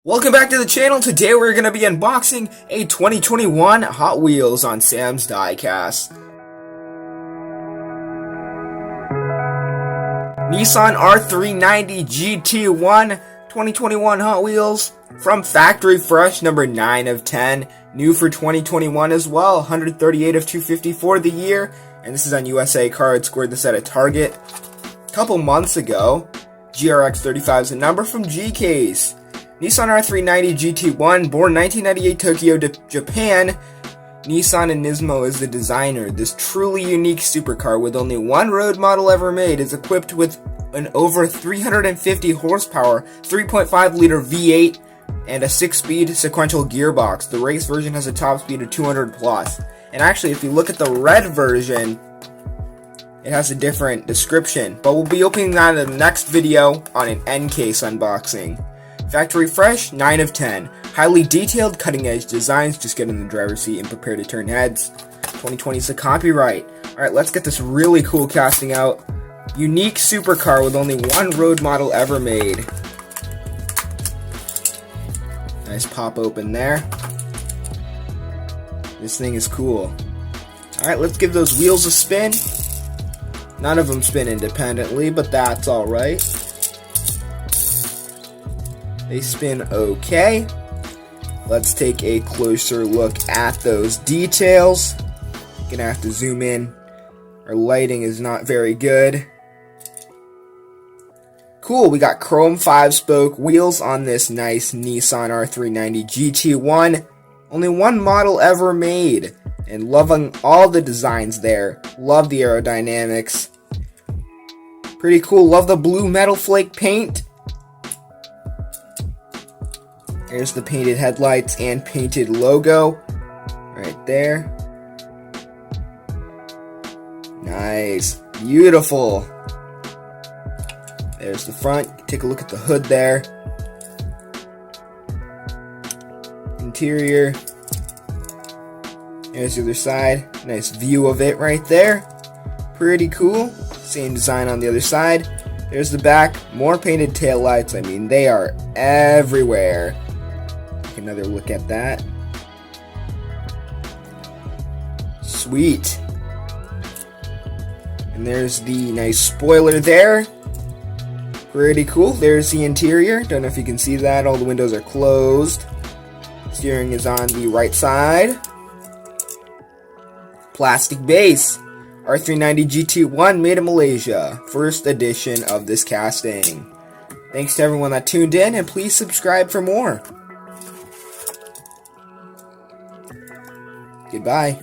Welcome back to the channel. Today we're going to be unboxing a 2021 Hot Wheels on Sam's Diecast. Nissan R390 GT1 2021 Hot Wheels from Factory Fresh, number 9 of 10. New for 2021 as well, 138 of 250 for the year. And this is on USA Card. Scored this at a Target a couple months ago. GRX35 is the number from Diecasts. Nissan R390 GT1, born 1998 Tokyo, Japan. Nissan and Nismo is the designer. This truly unique supercar with only one road model ever made is equipped with an over 350 horsepower, 3.5 liter V8, and a 6-speed sequential gearbox. The race version has a top speed of 200 plus. And actually, if you look at the red version, it has a different description. But we'll be opening that in the next video on an end case unboxing. Factory Fresh, 9 of 10. Highly detailed, cutting-edge designs. Just get in the driver's seat and prepare to turn heads. 2020 is the copyright. Alright, let's get this really cool casting out. Unique supercar with only one road model ever made. Nice pop open there. This thing is cool. Alright, let's give those wheels a spin. None of them spin independently, but that's alright. They spin okay. Let's take a closer look at those details. Gonna have to zoom in. Our lighting is not very good. Cool, we got chrome 5-spoke wheels on this nice Nissan R390 GT1. Only one model ever made. And loving all the designs there. Love the aerodynamics. Pretty cool. Love the blue metal flake paint. There's the painted headlights and painted logo right there. Nice. Beautiful. There's the front. Take a look at the hood there. Interior. There's the other side. Nice view of it right there. Pretty cool. Same design on the other side. There's the back. More painted taillights. I mean, they are everywhere. Another look at that. Sweet. And there's the nice spoiler there. Pretty cool. There's the interior. Don't know if you can see that. All the windows are closed. Steering is on the right side. Plastic base. R390 GT1 made in Malaysia. First edition of this casting. Thanks to everyone that tuned in, and please subscribe for more. Goodbye.